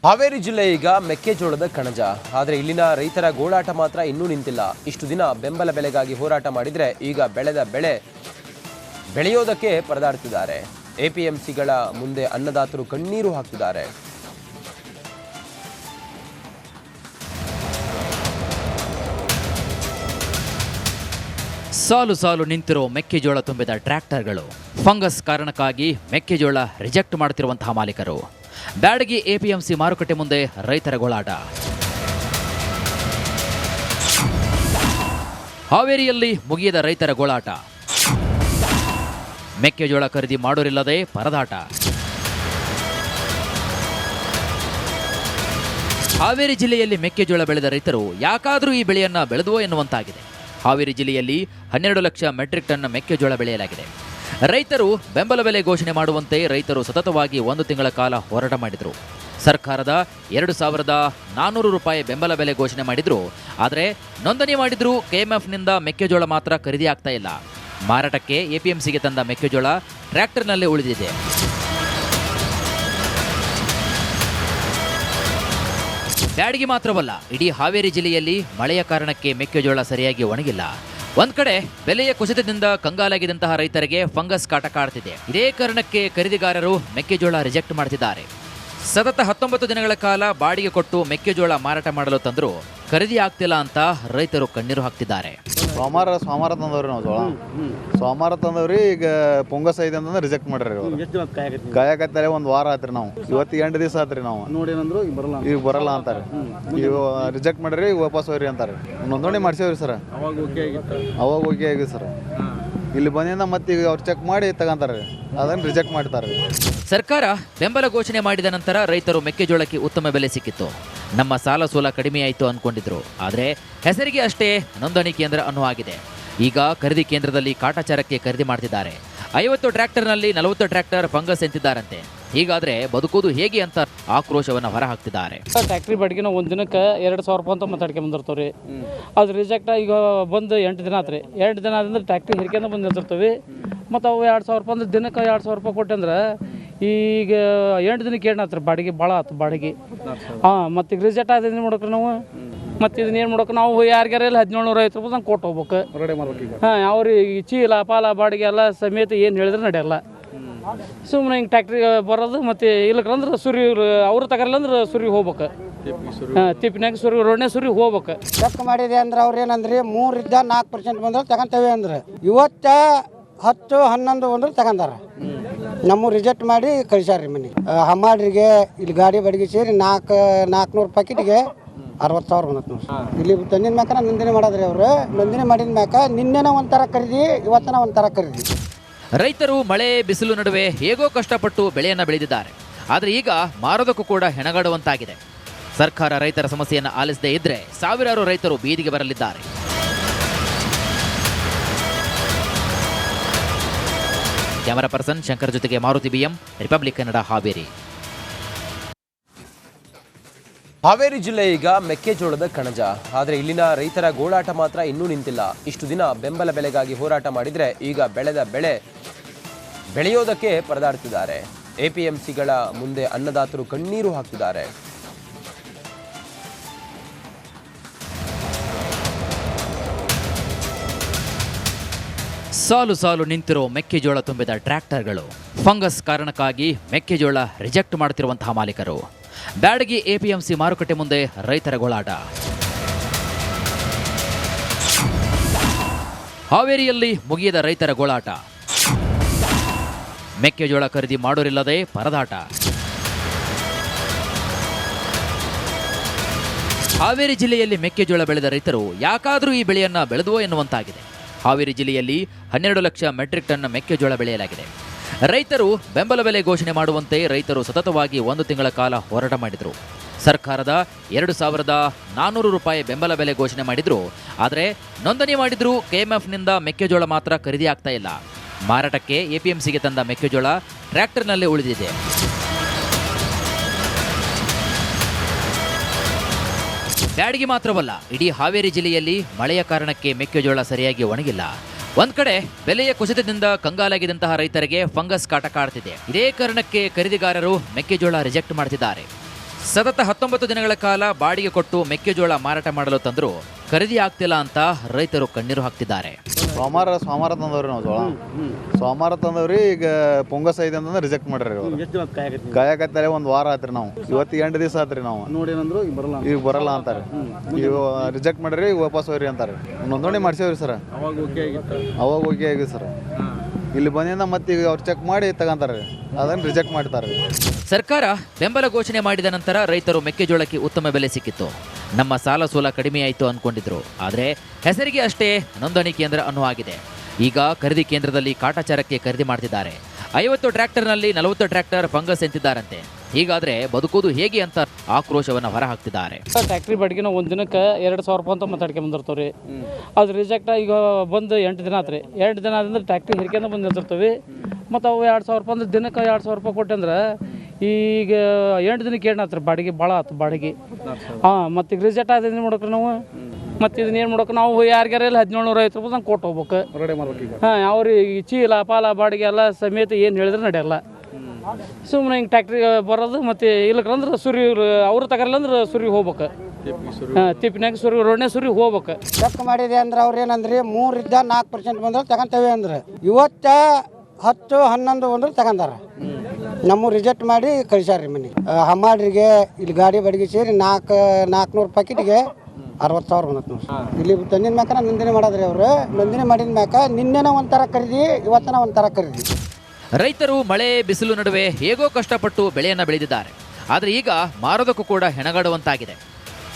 ಹಾವೇರಿ ಜಿಲ್ಲೆ ಈಗ ಮೆಕ್ಕೆಜೋಳದ ಕಣಜ. ಆದರೆ ಇಲ್ಲಿನ ರೈತರ ಗೋಳಾಟ ಮಾತ್ರ ಇನ್ನೂ ನಿಂತಿಲ್ಲ. ಇಷ್ಟು ದಿನ ಬೆಂಬಲ ಬೆಲೆಗಾಗಿ ಹೋರಾಟ ಮಾಡಿದ್ರೆ ಈಗ ಬೆಳೆದ ಬೆಳೆ ಬೆಳೆಯೋದಕ್ಕೆ ಪರದಾಡ್ತಿದ್ದಾರೆ. ಎಪಿಎಂಸಿಗಳ ಮುಂದೆ ಅನ್ನದಾತರು ಕಣ್ಣೀರು ಹಾಕ್ತಿದ್ದಾರೆ. ಸಾಲು ಸಾಲು ನಿಂತಿರೋ ಮೆಕ್ಕೆಜೋಳ ತುಂಬಿದ ಟ್ರ್ಯಾಕ್ಟರ್ಗಳು, ಫಂಗಸ್ ಕಾರಣಕ್ಕಾಗಿ ಮೆಕ್ಕೆಜೋಳ ರಿಜೆಕ್ಟ್ ಮಾಡುತ್ತಿರುವಂತಹ ಮಾಲೀಕರು, ಬ್ಯಾಡಗಿ ಎಪಿಎಂಸಿ ಮಾರುಕಟ್ಟೆ ಮುಂದೆ ರೈತರ ಗೋಳಾಟ. ಹಾವೇರಿಯಲ್ಲಿ ಮುಗಿಯದ ರೈತರ ಗೋಳಾಟ, ಮೆಕ್ಕೆಜೋಳ ಖರೀದಿ ಮಾಡೋರಿಲ್ಲದೆ ಪರದಾಟ. ಹಾವೇರಿ ಜಿಲ್ಲೆಯಲ್ಲಿ ಮೆಕ್ಕೆಜೋಳ ಬೆಳೆದ ರೈತರು ಯಾಕಾದರೂ ಈ ಬೆಳೆಯನ್ನ ಬೆಳೆದುವೋ ಎನ್ನುವಂತಾಗಿದೆ. ಹಾವೇರಿ ಜಿಲ್ಲೆಯಲ್ಲಿ 12 ಲಕ್ಷ ಮೆಟ್ರಿಕ್ ಟನ್ ಮೆಕ್ಕೆಜೋಳ ಬೆಳೆಯಲಾಗಿದೆ. ರೈತರು ಬೆಂಬಲ ಬೆಲೆ ಘೋಷಣೆ ಮಾಡುವಂತೆ ರೈತರು ಸತತವಾಗಿ 1 ತಿಂಗಳ ಕಾಲ ಹೋರಾಟ ಮಾಡಿದರು. ಸರ್ಕಾರದ 2,400 ರೂಪಾಯಿ ಬೆಂಬಲ ಬೆಲೆ ಘೋಷಣೆ ಮಾಡಿದ್ರು. ಆದರೆ ನೋಂದಣಿ ಮಾಡಿದ್ರು ಕೆಎಂಎಫ್ನಿಂದ ಮೆಕ್ಕೆಜೋಳ ಮಾತ್ರ ಖರೀದಿ ಆಗ್ತಾ ಇಲ್ಲ. ಮಾರಾಟಕ್ಕೆ ಎಪಿಎಂಸಿಗೆ ತಂದ ಮೆಕ್ಕೆಜೋಳ ಟ್ರ್ಯಾಕ್ಟರ್ನಲ್ಲೇ ಉಳಿದಿದೆ. ಬ್ಯಾಡಗಿ ಮಾತ್ರವಲ್ಲ, ಇಡೀ ಹಾವೇರಿ ಜಿಲ್ಲೆಯಲ್ಲಿ ಮಳೆಯ ಕಾರಣಕ್ಕೆ ಮೆಕ್ಕೆಜೋಳ ಸರಿಯಾಗಿ ಒಣಗಿಲ್ಲ. ಒಂದ್ ಕಡೆ ಬೆಲೆಯ ಕುಸಿತದಿಂದ ಕಂಗಾಲಾಗಿದ್ದಂತಹ ರೈತರಿಗೆ ಫಂಗಸ್ ಕಾಟ ಕಾಡ್ತಿದೆ. ಇದೇ ಕಾರಣಕ್ಕೆ ಖರೀದಿಗಾರರು ಮೆಕ್ಕೆಜೋಳ ರಿಜೆಕ್ಟ್ ಮಾಡ್ತಿದ್ದಾರೆ. ಸತತ 19 ದಿನಗಳ ಕಾಲ ಬಾಡಿಗೆ ಕೊಟ್ಟು ಮೆಕ್ಕೆಜೋಳ ಮಾರಾಟ ಮಾಡಲು ತಂದರೂ ಖರೀದಿ ಆಗ್ತಿಲ್ಲ ಅಂತ ರೈತರು ಕಣ್ಣೀರು ಹಾಕ್ತಿದ್ದಾರೆ. ಸೋಮವಾರ ತಂದವ್ರಿ ನಾವು ಜೋಳ. ಸೋಮವಾರ ತಂದವ್ರಿ. ಈಗ ಪೊಂಗಸ್ ಐತೆ ಅಂತಂದ್ರೆ ರಿಜೆಕ್ಟ್ ಮಾಡ್ರಿ. ಕಾಯಕತ್ತಾರೆ 1 ವಾರ ಆತ್ರಿ. ನಾವು ಇವತ್ತು 8 ದಿವಸ ಆತ್ರಿ. ನಾವು ಈಗ ಬರಲ್ಲ ಅಂತಾರೆ. ಈಗ ರಿಜೆಕ್ಟ್ ಮಾಡ್ರಿ, ಈಗ ವಾಪಸ್ ಹೋಗ್ರಿ ಅಂತಾರೆ. ನೋಂದಣಿ ಮಾಡ್ಸೇವ್ರಿ ಸರ್. ಅವಾಗ ಓಕೆ ಆಗಿದೆ ಸರ್. ಇಲ್ಲಿ ಬಂದಿಂದ ಮತ್ತೆ ಈಗ ಅವ್ರು ಚೆಕ್ ಮಾಡಿ ತಗೊಂತಾರೆ. ಅದನ್ನು ರಿಜೆಕ್ಟ್ ಮಾಡ್ತಾರೆ. ಸರ್ಕಾರ ಬೆಂಬಲ ಘೋಷಣೆ ಮಾಡಿದ ನಂತರ ರೈತರು ಮೆಕ್ಕೆಜೋಳಕ್ಕೆ ಉತ್ತಮ ಬೆಲೆ ಸಿಕ್ಕಿತ್ತು. ನಮ್ಮ ಸಾಲ ಸೋಲ ಕಡಿಮೆಯಾಯಿತು ಅನ್ಕೊಂಡಿದ್ರು. ಆದರೆ ಹೆಸರಿಗೆ ಅಷ್ಟೇ ನೋಂದಣಿ ಕೇಂದ್ರ ಅನ್ನೋ ಆಗಿದೆ. ಈಗ ಖರೀದಿ ಕೇಂದ್ರದಲ್ಲಿ ಕಾಟಾಚಾರಕ್ಕೆ ಖರೀದಿ ಮಾಡ್ತಿದ್ದಾರೆ. 50 ಟ್ರ್ಯಾಕ್ಟರ್ನಲ್ಲಿ 40 ಟ್ರ್ಯಾಕ್ಟರ್ ಫಂಗಸ್ ಎಂತಿದ್ದಾರಂತೆ. ಹೀಗಾದ್ರೆ ಬದುಕುವುದು ಹೇಗೆ ಅಂತ ಆಕ್ರೋಶವನ್ನು ಹೊರಹಾಕ್ತಿದ್ದಾರೆ. ಟ್ಯಾಕ್ಟ್ರಿ ಬಾಡಿಗೆ ನಾವು 1 ದಿನಕ್ಕೆ 2,000 ರೂಪಾಯಿ ಅಂತ ಮಾತಾಡ್ಕೊಂಡು ಬಂದಿರ್ತೀವಿ. ಅದು ರಿಜೆಕ್ಟ್ ಈಗ ಬಂದು 8 ದಿನ ಆತ್ರಿ. 8 ದಿನ ಆದ್ರೆ ಟ್ಯಾಕ್ಟ್ರಿ ಹಿರ್ಕೊಂಡು ಬಂದು ನಿಂತಿರ್ತೀವಿ. ಮತ್ತು ಅವು 2,000 ರೂಪಾಯಿ ಅಂದ್ರೆ ದಿನಕ್ಕೆ 2,000 ರೂಪಾಯಿ ಕೊಟ್ಟಂದ್ರೆ ಈಗ 8 ದಿನಕ್ಕೆ ಏನು ಆತ್ರಿ ಬಾಡಿಗೆ ಭಾಳ ಆಯ್ತು ಬಾಡಿಗೆ. ಮತ್ತು ಈಗ ರಿಜೆಕ್ಟ್ ಆದ ಏನು ಮಾಡ್ಬೇಕ್ರಿ ನಾವು? ಮತ್ತು ಇದನ್ನ ಏನು ಮಾಡ್ಬೇಕು ನಾವು? ಯಾರಿಗಾರ ಇಲ್ಲ 1750 ರೂಪಾಯಿ ತಂಗೆ ಕೊಟ್ಟು ಹೋಗ್ಬೇಕು. ಅವ್ರಿಗೆ ಚೀಲ ಪಾಲ ಬಾಡಿಗೆ ಎಲ್ಲ ಸಮೇತ ಏನು ಹೇಳಿದ್ರೆ ನಡೆಯಲ್ಲ. ಸುಮ್ಮನೆ ಹಿಂಗೆ ಟ್ಯಾಕ್ಟ್ರಿ ಬರೋದು. ಮತ್ತು ಇಲ್ಲಕಂದ್ರೆ ಸುರಿ ಅವ್ರು ತಗರಲ್ಲ ಅಂದ್ರೆ ಸುರಿ ಹೋಗ್ಬೇಕು. ತಿಪ್ಪಿನಾಗ ಸುರಿ ರೋಡ್ನೇ ಸುರಿ ಹೋಗ್ಬೇಕು. ಚೆಕ್ ಮಾಡಿದೆ ಅಂದ್ರೆ ಅವ್ರು ಏನಂದ್ರಿ 3ರಿಂದ 4% ಬಂದ್ರೆ ತಗೊಂತೇವೆ ಅಂದ್ರೆ ಇವತ್ತು 10, 11 ಬಂದ್ರೆ ತಗೊಂಡಾರ. ನಮ್ಮ ರಿಜೆಕ್ಟ್ ಮಾಡಿ ಕಳಿಸ್ಯಾರ ಮನೆ. ಹಮ್ಮಾಡ್ರಿಗೆ ಇಲ್ಲಿ ಗಾಡಿ ಬಾಡಿಗೆ ಸೇರಿ 400 ಪ್ಯಾಕೆಟ್ಗೆ 60,000 ಬಂದತ್ತು. ಇಲ್ಲಿ ತಂದಿನ ಮ್ಯಾಕ ನೋಂದಣಿ ಮಾಡೋದ್ರಿ. ಅವರು ನೋಂದಣಿ ಮಾಡಿದ ಮ್ಯಾಕ ನಿನ್ನೆನ ಒಂಥರ ಖರೀದಿ, ಇವತ್ತನ ಒಂಥರ ಖರೀದಿ. ರೈತರು ಮಳೆ ಬಿಸಿಲು ನಡುವೆ ಹೇಗೋ ಕಷ್ಟಪಟ್ಟು ಬೆಳೆಯನ್ನು ಬೆಳೆದಿದ್ದಾರೆ. ಆದರೆ ಈಗ ಮಾರೋದಕ್ಕೂ ಕೂಡ ಹೆಣಗಾಡುವಂತಾಗಿದೆ. ಸರ್ಕಾರ ರೈತರ ಸಮಸ್ಯೆಯನ್ನು ಆಲಿಸದೇ ಇದ್ರೆ ಸಾವಿರಾರು ರೈತರು ಬೀದಿಗೆ ಬರಲಿದ್ದಾರೆ. ಕ್ಯಾಮರಾ ಪರ್ಸನ್ ಶಂಕರ್ ಜೊತೆಗೆ ಮಾರುತಿ BM, ರಿಪಬ್ಲಿಕ್ ಕನ್ನಡ, ಹಾವೇರಿ. ಹಾವೇರಿ ಜಿಲ್ಲೆ ಈಗ ಮೆಕ್ಕೆಜೋಳದ ಕಣಜ. ಆದರೆ ಇಲ್ಲಿನ ರೈತರ ಗೋಳಾಟ ಮಾತ್ರ ಇನ್ನೂ ನಿಂತಿಲ್ಲ. ಇಷ್ಟು ದಿನ ಬೆಂಬಲ ಬೆಲೆಗಾಗಿ ಹೋರಾಟ ಮಾಡಿದ್ರೆ ಈಗ ಬೆಳೆದ ಬೆಳೆ ಬೆಳೆಯೋದಕ್ಕೆ ಪರದಾಡ್ತಿದ್ದಾರೆ. ಎಪಿಎಂಸಿಗಳ ಮುಂದೆ ಅನ್ನದಾತರು ಕಣ್ಣೀರು ಹಾಕ್ತಿದ್ದಾರೆ. ಸಾಲು ಸಾಲು ನಿಂತಿರೋ ಮೆಕ್ಕೆಜೋಳ ತುಂಬಿದ ಟ್ರ್ಯಾಕ್ಟರ್ಗಳು, ಫಂಗಸ್ ಕಾರಣಕ್ಕಾಗಿ ಮೆಕ್ಕೆಜೋಳ ರಿಜೆಕ್ಟ್ ಮಾಡುತ್ತಿರುವಂತಹ ಮಾಲೀಕರು, ಬ್ಯಾಡಗಿ ಎಪಿಎಂಸಿ ಮಾರುಕಟ್ಟೆ ಮುಂದೆ ರೈತರ ಗೋಳಾಟ. ಹಾವೇರಿಯಲ್ಲಿ ಮುಗಿಯದ ರೈತರ ಗೋಳಾಟ, ಮೆಕ್ಕೆಜೋಳ ಖರೀದಿ ಮಾಡೋರಿಲ್ಲದೆ ಪರದಾಟ. ಹಾವೇರಿ ಜಿಲ್ಲೆಯಲ್ಲಿ ಮೆಕ್ಕೆಜೋಳ ಬೆಳೆದ ರೈತರು ಯಾಕಾದರೂ ಈ ಬೆಳೆಯನ್ನ ಬೆಳೆದುವೋ ಎನ್ನುವಂತಾಗಿದೆ. ಹಾವೇರಿ ಜಿಲ್ಲೆಯಲ್ಲಿ 12 ಲಕ್ಷ ಮೆಟ್ರಿಕ್ ಟನ್ ಮೆಕ್ಕೆಜೋಳ ಬೆಳೆಯಲಾಗಿದೆ. ರೈತರು ಬೆಂಬಲ ಬೆಲೆ ಘೋಷಣೆ ಮಾಡುವಂತೆ ರೈತರು ಸತತವಾಗಿ 1 ತಿಂಗಳ ಕಾಲ ಹೋರಾಟ ಮಾಡಿದರು. ಸರ್ಕಾರದ 2,400 ರೂಪಾಯಿ ಬೆಂಬಲ ಬೆಲೆ ಘೋಷಣೆ ಮಾಡಿದ್ರು. ಆದರೆ ನೋಂದಣಿ ಮಾಡಿದ್ರು ಕೆಎಂಎಫ್ನಿಂದ ಮೆಕ್ಕೆಜೋಳ ಮಾತ್ರ ಖರೀದಿ ಆಗ್ತಾ ಇಲ್ಲ. ಮಾರಾಟಕ್ಕೆ ಎಪಿಎಂಸಿಗೆ ತಂದ ಮೆಕ್ಕೆಜೋಳ ಟ್ರ್ಯಾಕ್ಟರ್ನಲ್ಲೇ ಉಳಿದಿದೆ. ಬ್ಯಾಡಗಿ ಮಾತ್ರವಲ್ಲ, ಇಡೀ ಹಾವೇರಿ ಜಿಲ್ಲೆಯಲ್ಲಿ ಮಳೆಯ ಕಾರಣಕ್ಕೆ ಮೆಕ್ಕೆಜೋಳ ಸರಿಯಾಗಿ ಒಣಗಿಲ್ಲ. ಒಂದ್ ಕಡೆ ಬೆಲೆಯ ಕುಸಿತದಿಂದ ಕಂಗಾಲಾಗಿದ್ದಂತಹ ರೈತರಿಗೆ ಫಂಗಸ್ ಕಾಟ ಕಾಡ್ತಿದೆ. ಇದೇ ಕಾರಣಕ್ಕೆ ಖರೀದಿಗಾರರು ಮೆಕ್ಕೆಜೋಳ ರಿಜೆಕ್ಟ್ ಮಾಡ್ತಿದ್ದಾರೆ. ಸತತ 19 ದಿನಗಳ ಕಾಲ ಬಾಡಿಗೆ ಕೊಟ್ಟು ಮೆಕ್ಕೆಜೋಳ ಮಾರಾಟ ಮಾಡಲು ತಂದರೂ ಖರೀದಿ ಆಗ್ತಿಲ್ಲ ಅಂತ ರೈತರು ಕಣ್ಣೀರು ಹಾಕ್ತಿದ್ದಾರೆ. ಸೋಮವಾರ ತಂದವ್ರಿ ನಾವು ಜೋಳ. ಸೋಮವಾರ ತಂದವ್ರಿ, ಈಗ ಪೊಂಗಸ್ ಐತೆ ಅಂತಂದ್ರೆ ರಿಜೆಕ್ಟ್ ಮಾಡ್ರಿ. ಕಾಯಕತ್ತಲೆ ಒಂದು ವಾರ ಆತ್ರಿ. ನಾವು ಇವತ್ತು 8 ದಿವಸ ಆತ್ರಿ. ನಾವು ನೋಡೇನಂದ್ರು ಈಗ ಬರಲ್ಲ ಅಂತಾರೆ. ಈಗ ರಿಜೆಕ್ಟ್ ಮಾಡ್ರಿ, ಈಗ ವಾಪಸ್ ಹೋಗ್ರಿ ಅಂತಾರೆ. ನೋಂದಣಿ ಮಾಡ್ಸೇವ್ರಿ ಸರ್. ಅವಾಗ ಓಕೆ ಆಗಿದೆ ಸರ್. ಇಲ್ಲಿ ಬಂದಿಂದ ಮತ್ತೆ ಈಗ ಅವ್ರು ಚೆಕ್ ಮಾಡಿ ತಗೊಂತಾರೆ, ಅದನ್ನು ರಿಜೆಕ್ಟ್ ಮಾಡ್ತಾರೆ. ಸರ್ಕಾರ ಬೆಂಬಲ ಘೋಷಣೆ ಮಾಡಿದ ನಂತರ ರೈತರು ಮೆಕ್ಕೆಜೋಳಕ್ಕೆ ಉತ್ತಮ ಬೆಲೆ ಸಿಕ್ಕಿತ್ತು. ನಮ್ಮ ಸಾಲ ಸೋಲ ಕಡಿಮೆಯಾಯಿತು ಅಂದ್ಕೊಂಡಿದ್ರು. ಆದರೆ ಹೆಸರಿಗೆ ಅಷ್ಟೇ ನೋಂದಣಿ ಕೇಂದ್ರ ಅನ್ನೋ ಆಗಿದೆ. ಈಗ ಖರೀದಿ ಕೇಂದ್ರದಲ್ಲಿ ಕಾಟಾಚಾರಕ್ಕೆ ಖರೀದಿ ಮಾಡ್ತಿದ್ದಾರೆ. 50 ಟ್ರ್ಯಾಕ್ಟರ್ನಲ್ಲಿ 40 ಟ್ರ್ಯಾಕ್ಟರ್ ಫಂಗಸ್ ಎಂತಿದ್ದಾರಂತೆ. ಹೀಗಾದ್ರೆ ಬದುಕೋದು ಹೇಗೆ ಅಂತ ಆಕ್ರೋಶವನ್ನು ಹೊರಹಾಕ್ತಿದ್ದಾರೆ. ಟ್ಯಾಕ್ಟ್ರಿ ಬಾಡಿಗೆನ ಒಂದು ದಿನಕ್ಕೆ 2,000 ರೂಪಾಯಿ ಅಂತ ಮಾತಾಡ್ಕೊಂಡು ಬಂದಿರ್ತಾವೆ. ಅದು ರಿಜೆಕ್ಟ್ ಈಗ ಬಂದು 8 ದಿನ ಆತ್ರಿ. 8 ದಿನ ಆದ್ರೆ ಟ್ಯಾಕ್ಟ್ರಿ ಹಿರ್ಕೊಂಡು ಬಂದು ನಿಂತಿರ್ತವೆ. ಮತ್ತು ಅವು 2,000 ರೂಪಾಯಿ ಅಂದ್ರೆ ದಿನಕ್ಕೆ 2,000 ರೂಪಾಯಿ ಕೊಟ್ಟಂದ್ರೆ ಈಗ 8 ದಿನಕ್ಕೆ ಏನು ಆತ್ರಿ ಬಾಡಿಗೆ ಭಾಳ ಆಯ್ತು ಬಾಡಿಗೆ. ಮತ್ತು ಈಗ ರಿಜೆಕ್ಟ್ ಆದ ಏನು ಮಾಡ್ಬೇಕ್ರಿ ನಾವು? ಮತ್ತು ಇದನ್ನ ಏನು ಮಾಡ್ಬೇಕು ನಾವು? ಯಾರಿಗಾರ ಇಲ್ಲ 1750 ರೂಪಾಯಿ ನಂಗೆ ಕೊಟ್ಟು ಹೋಗ್ಬೇಕು. ಅವ್ರಿಗೆ ಚೀಲ ಪಾಲ ಬಾಡಿಗೆ ಎಲ್ಲ ಸಮೇತ ಏನು ಹೇಳಿದ್ರೆ ನಡೆಯಲ್ಲ. ಸುಮ್ಮನೆ ಹಿಂಗೆ ಟ್ಯಾಕ್ಟ್ರಿ ಬರೋದು, ಮತ್ತು ಇಲ್ಲಕಂದ್ರೆ ಸುರಿ ಅವ್ರು ತಗರಲ್ಲ ಅಂದ್ರೆ ಸುರಿ ಹೋಗ್ಬೇಕು. ತಿಪ್ಪಿನಾಗ ಸುರಿ ರೋಡ್ನೇ ಸುರಿ ಹೋಗ್ಬೇಕು. ಚೆಕ್ ಮಾಡಿದೆ ಅಂದ್ರೆ ಅವ್ರು ಏನಂದ್ರಿ 3ರಿಂದ 4% ಬಂದ್ರೆ ತಗೊಂತೇವೆ ಅಂದ್ರೆ ಇವತ್ತು 10, 11 ಬಂದ್ರೆ ತಗೊಂಡಾರ. ನಮ್ಮ ರಿಜೆಕ್ಟ್ ಮಾಡಿ ಕಳಿಸ್ಯಾರ ಮನೆ. ಹಮಾಡ್ರಿಗೆ ಇಲ್ಲಿ ಗಾಡಿ ಬಾಡಿಗೆ ಸೇರಿ 400 ಪ್ಯಾಕೆಟ್ಗೆ 60,000 ಬಂದತ್ತು. ಇಲ್ಲಿ ತಂದಿನ ಮ್ಯಾಕ ನೋಂದಣಿ ಮಾಡೋದ್ರಿ. ಅವರು ನೋಂದಣಿ ಮಾಡಿದ ಮ್ಯಾಕ ನಿನ್ನೆನ ಒಂಥರ ಖರೀದಿ, ಇವತ್ತನ ಒಂಥರ ಖರೀದಿ. ರೈತರು ಮಳೆ ಬಿಸಿಲು ನಡುವೆ ಹೇಗೋ ಕಷ್ಟಪಟ್ಟು ಬೆಳೆಯನ್ನು ಬೆಳೆದಿದ್ದಾರೆ. ಆದರೆ ಈಗ ಮಾರೋದಕ್ಕೂ ಕೂಡ ಹೆಣಗಾಡುವಂತಾಗಿದೆ.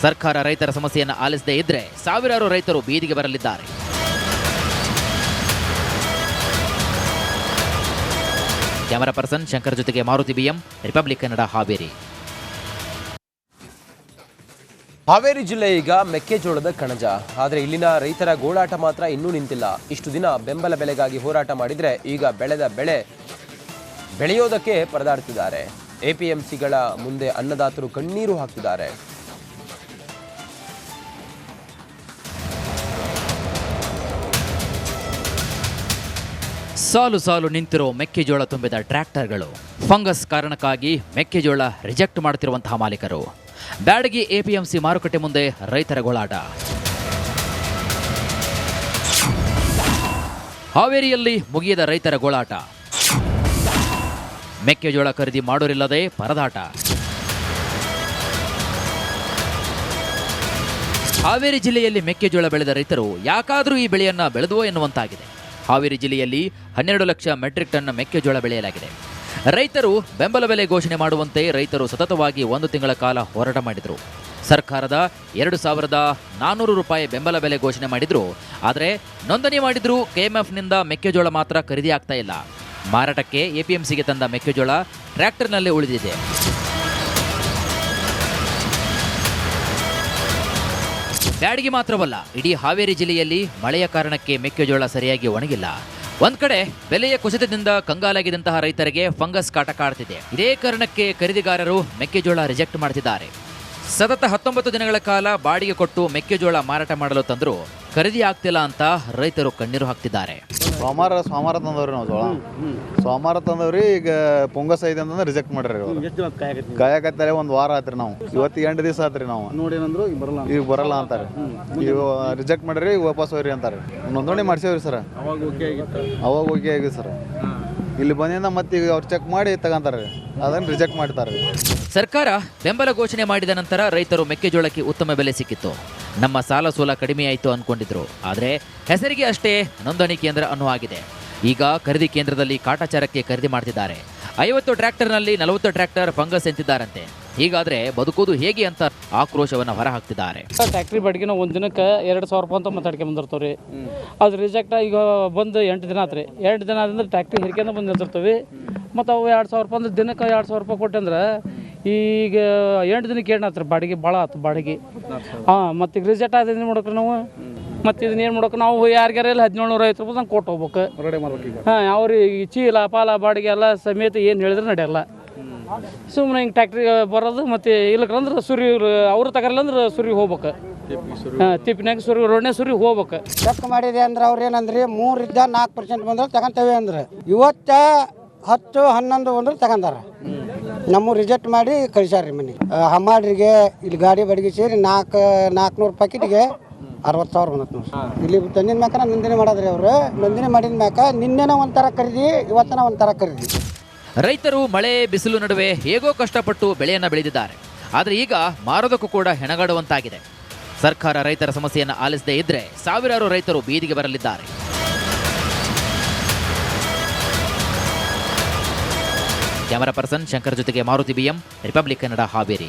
ಸರ್ಕಾರ ರೈತರ ಸಮಸ್ಯೆಯನ್ನು ಆಲಿಸದೇ ಇದ್ರೆ ಸಾವಿರಾರು ರೈತರು ಬೀದಿಗೆ ಬರಲಿದ್ದಾರೆ. ಕ್ಯಾಮರಾ ಪರ್ಸನ್ ಶಂಕರ್ ಜೊತೆಗೆ ಮಾರುತಿ BM, ರಿಪಬ್ಲಿಕ್ ಕನ್ನಡ, ಹಾವೇರಿ. ಹಾವೇರಿ ಜಿಲ್ಲೆ ಈಗ ಮೆಕ್ಕೆಜೋಳದ ಕಣಜ. ಆದರೆ ಇಲ್ಲಿನ ರೈತರ ಗೋಳಾಟ ಮಾತ್ರ ಇನ್ನೂ ನಿಂತಿಲ್ಲ. ಇಷ್ಟು ದಿನ ಬೆಂಬಲ ಬೆಲೆಗಾಗಿ ಹೋರಾಟ ಮಾಡಿದ್ರೆ ಈಗ ಬೆಳೆದ ಬೆಳೆ ಬೆಳೆಯೋದಕ್ಕೆ ಪರದಾಡ್ತಿದ್ದಾರೆ. APMCಗಳ ಮುಂದೆ ಅನ್ನದಾತರು ಕಣ್ಣೀರು ಹಾಕ್ತಿದ್ದಾರೆ. ಸಾಲು ಸಾಲು ನಿಂತಿರೋ ಮೆಕ್ಕೆಜೋಳ ತುಂಬಿದ ಟ್ರ್ಯಾಕ್ಟರ್ಗಳು, ಫಂಗಸ್ ಕಾರಣಕ್ಕಾಗಿ ಮೆಕ್ಕೆಜೋಳ ರಿಜೆಕ್ಟ್ ಮಾಡುತ್ತಿರುವಂತಹ ಮಾಲೀಕರು, ಬ್ಯಾಡಗಿ APMC ಮಾರುಕಟ್ಟೆ ಮುಂದೆ ರೈತರ ಗೋಳಾಟ. ಹಾವೇರಿಯಲ್ಲಿ ಮುಗಿಯದ ರೈತರ ಗೋಳಾಟ. ಮೆಕ್ಕೆಜೋಳ ಖರೀದಿ ಮಾಡೋರಿಲ್ಲದೆ ಪರದಾಟ. ಹಾವೇರಿ ಜಿಲ್ಲೆಯಲ್ಲಿ ಮೆಕ್ಕೆಜೋಳ ಬೆಳೆದ ರೈತರು ಯಾಕಾದರೂ ಈ ಬೆಳೆಯನ್ನ ಬೆಳೆದುವೋ ಎನ್ನುವಂತಾಗಿದೆ. ಹಾವೇರಿ ಜಿಲ್ಲೆಯಲ್ಲಿ 12 ಲಕ್ಷ ಮೆಟ್ರಿಕ್ ಟನ್ ಮೆಕ್ಕೆಜೋಳ ಬೆಳೆಯಲಾಗಿದೆ. ರೈತರು ಬೆಂಬಲ ಬೆಲೆ ಘೋಷಣೆ ಮಾಡುವಂತೆ ರೈತರು ಸತತವಾಗಿ 1 ತಿಂಗಳ ಕಾಲ ಹೋರಾಟ ಮಾಡಿದರು. ಸರ್ಕಾರದ 2,400 ರೂಪಾಯಿ ಬೆಂಬಲ ಬೆಲೆ ಘೋಷಣೆ ಮಾಡಿದ್ರು. ಆದರೆ ನೋಂದಣಿ ಮಾಡಿದ್ರು KMFನಿಂದ ಮೆಕ್ಕೆಜೋಳ ಮಾತ್ರ ಖರೀದಿ ಆಗ್ತಾ ಇಲ್ಲ. ಮಾರಾಟಕ್ಕೆ APMCಗೆ ತಂದ ಮೆಕ್ಕೆಜೋಳ ಟ್ರ್ಯಾಕ್ಟರ್ನಲ್ಲೇ ಉಳಿದಿದೆ. ಬ್ಯಾಡಗಿ ಮಾತ್ರವಲ್ಲ, ಇಡೀ ಹಾವೇರಿ ಜಿಲ್ಲೆಯಲ್ಲಿ ಮಳೆಯ ಕಾರಣಕ್ಕೆ ಮೆಕ್ಕೆಜೋಳ ಸರಿಯಾಗಿ ಒಣಗಿಲ್ಲ. ಒಂದ್ ಕಡೆ ಬೆಲೆಯ ಕುಸಿತದಿಂದ ಕಂಗಾಲಾಗಿದ್ದಂತಹ ರೈತರಿಗೆ ಫಂಗಸ್ ಕಾಟ ಕಾಡ್ತಿದೆ. ಇದೇ ಕಾರಣಕ್ಕೆ ಖರೀದಿಗಾರರು ಮೆಕ್ಕೆಜೋಳ ರಿಜೆಕ್ಟ್ ಮಾಡ್ತಿದ್ದಾರೆ. ಸತತ 19 ದಿನಗಳ ಕಾಲ ಬಾಡಿಗೆ ಕೊಟ್ಟು ಮೆಕ್ಕೆಜೋಳ ಮಾರಾಟ ಮಾಡಲು ತಂದರೂ ಖರೀದಿ ಆಗ್ತಿಲ್ಲ ಅಂತ ರೈತರು ಕಣ್ಣೀರು ಹಾಕ್ತಿದ್ದಾರೆ. ಸೋಮವಾರ ತಂದವ್ರಿ ನಾವು ಜೋಳ. ಸೋಮವಾರ ತಂದವ್ರಿ, ಈಗ ಪೊಂಗಸ್ ಐತೆ ಅಂತಂದ್ರೆ ರಿಜೆಕ್ಟ್ ಮಾಡ್ರಿ. ಕಾಯಕತ್ತಲೆ ಒಂದು ವಾರ ಆತ್ರಿ. ನಾವು ಇವತ್ತು 8 ದಿವಸ ಆತ್ರಿ. ನಾವು ನೋಡೇನಂದ್ರು ಈಗ ಬರಲ್ಲ ಅಂತಾರೆ. ಈಗ ರಿಜೆಕ್ಟ್ ಮಾಡ್ರಿ, ಈಗ ವಾಪಸ್ ಹೋಗ್ರಿ ಅಂತಾರೆ. ನೋಂದಣಿ ಮಾಡ್ಸೇವ್ರಿ ಸರ್. ಅವಾಗ ಓಕೆ ಆಗಿದೆ ಸರ್. ಇಲ್ಲಿ ಬಂದಿಂದ ಮತ್ತೆ ಈಗ ಅವ್ರು ಚೆಕ್ ಮಾಡಿ ತಗೊಂತಾರೆ, ಅದನ್ನು ರಿಜೆಕ್ಟ್ ಮಾಡ್ತಾರೆ. ಸರ್ಕಾರ ಬೆಂಬಲ ಘೋಷಣೆ ಮಾಡಿದ ನಂತರ ರೈತರು ಮೆಕ್ಕೆಜೋಳಕ್ಕೆ ಉತ್ತಮ ಬೆಲೆ ಸಿಕ್ಕಿತ್ತು. ನಮ್ಮ ಸಾಲ ಸೋಲ ಕಡಿಮೆಯಾಯಿತು ಅಂದ್ಕೊಂಡಿದ್ರು. ಆದರೆ ಹೆಸರಿಗೆ ಅಷ್ಟೇ ನೋಂದಣಿ ಕೇಂದ್ರ ಅನ್ನೋ ಆಗಿದೆ. ಈಗ ಖರೀದಿ ಕೇಂದ್ರದಲ್ಲಿ ಕಾಟಾಚಾರಕ್ಕೆ ಖರೀದಿ ಮಾಡ್ತಿದ್ದಾರೆ. 50 ಟ್ರ್ಯಾಕ್ಟರ್ನಲ್ಲಿ 40 ಟ್ರ್ಯಾಕ್ಟರ್ ಫಂಗಸ್ ಎಂತಿದ್ದಾರಂತೆ. ಹೀಗಾದ್ರೆ ಬದುಕೋದು ಹೇಗೆ ಅಂತ ಆಕ್ರೋಶವನ್ನು ಹೊರಹಾಕ್ತಿದ್ದಾರೆ. ಟ್ಯಾಕ್ಟ್ರಿ ಬಾಡಿಗೆನ ಒಂದು ದಿನಕ್ಕೆ 2,000 ರೂಪಾಯಿ ಅಂತ ಮಾತಾಡ್ಕೊಂಡು ಬಂದಿರ್ತಾವೆ. ಅದು ರಿಜೆಕ್ಟ್ ಈಗ ಬಂದು 8 ದಿನ ಆತ್ರಿ. 8 ದಿನ ಆದ್ರೆ ಟ್ಯಾಕ್ಟ್ರಿ ಹಿರ್ಕೊಂಡು ಬಂದು ನಿಂತಿರ್ತವೆ. ಮತ್ತು ಅವು 2,000 ರೂಪಾಯಿ ಅಂದ್ರೆ ದಿನಕ್ಕೆ 2,000 ರೂಪಾಯಿ ಕೊಟ್ಟಂದ್ರೆ ಈಗ 8 ದಿನಕ್ಕೆ ಏನು ಆತ್ರಿ ಬಾಡಿಗೆ ಭಾಳ ಆಯ್ತು ಬಾಡಿಗೆ. ಮತ್ತು ಈಗ ರಿಜೆಕ್ಟ್ ಆದ ಏನು ಮಾಡ್ಬೇಕ್ರಿ ನಾವು? ಮತ್ತು ಇದನ್ನ ಏನು ಮಾಡ್ಬೇಕು ನಾವು? ಯಾರಿಗಾರ ಇಲ್ಲ 1750 ರೂಪಾಯಿ ನಂಗೆ ಕೊಟ್ಟು ಹೋಗ್ಬೇಕು. ಅವ್ರಿಗೆ ಚೀಲ ಪಾಲ ಬಾಡಿಗೆ ಎಲ್ಲ ಸಮೇತ ಏನು ಹೇಳಿದ್ರೆ ನಡೆಯಲ್ಲ. ಸುಮ್ಮನೆ ಹಿಂಗೆ ಟ್ಯಾಕ್ಟ್ರಿ ಬರೋದು, ಮತ್ತು ಇಲ್ಲಕಂದ್ರೆ ಸುರಿ ಅವ್ರು ತಗರಲ್ಲ ಅಂದ್ರೆ ಸುರಿ ಹೋಗ್ಬೇಕು. ತಿಪ್ಪಿನಾಗ ಸುರಿ ರೋಡ್ನೇ ಸುರಿ ಹೋಗ್ಬೇಕು. ಚೆಕ್ ಮಾಡಿದೆ ಅಂದ್ರೆ ಅವ್ರು ಏನಂದ್ರಿ 3ರಿಂದ 4% ಬಂದ್ರೆ ತಗೊಂತೇವೆ ಅಂದ್ರೆ ಇವತ್ತು 10, 11 ಬಂದ್ರೆ ತಗೊಂಡಾರ. ನಮ್ಮ ರಿಜೆಕ್ಟ್ ಮಾಡಿ ಕಳಿಸ್ಯಾರ ರೀ ಮನೆ ಹಮ್ಮಾಡ್ರಿಗೆ ಇಲ್ಲಿ ಗಾಡಿ ಬಡಿಗೆ ಸೇರಿ 400 ಪ್ಯಾಕೆಟ್ಗೆ 60,000 ಬಂದತ್ ನೋಡಿ. ಇಲ್ಲಿ ತಂದಿನ ಮ್ಯಾಕ ನೋಂದಣಿ ಮಾಡೋದ್ರಿ ಅವರು ನೋಂದಣಿ ಮಾಡಿದ ಮ್ಯಾಕ ನಿನ್ನೆನ ಒಂಥರ ಖರೀದಿ ಇವತ್ತನ ಒಂಥರ ಖರೀದಿ. ರೈತರು ಮಳೆ ಬಿಸಿಲು ನಡುವೆ ಹೇಗೋ ಕಷ್ಟಪಟ್ಟು ಬೆಳೆಯನ್ನು ಬೆಳೆದಿದ್ದಾರೆ. ಆದರೆ ಈಗ ಮಾರೋದಕ್ಕೂ ಕೂಡ ಹೆಣಗಾಡುವಂತಾಗಿದೆ. ಸರ್ಕಾರ ರೈತರ ಸಮಸ್ಯೆಯನ್ನು ಆಲಿಸದೇ ಇದ್ರೆ ಸಾವಿರಾರು ರೈತರು ಬೀದಿಗೆ ಬರಲಿದ್ದಾರೆ. ಕ್ಯಾಮರಾ ಪರ್ಸನ್ ಶಂಕರ್ ಜೊತೆಗೆ ಮಾರುತಿ BM, ರಿಪಬ್ಲಿಕ್ ಕನ್ನಡ, ಹಾವೇರಿ.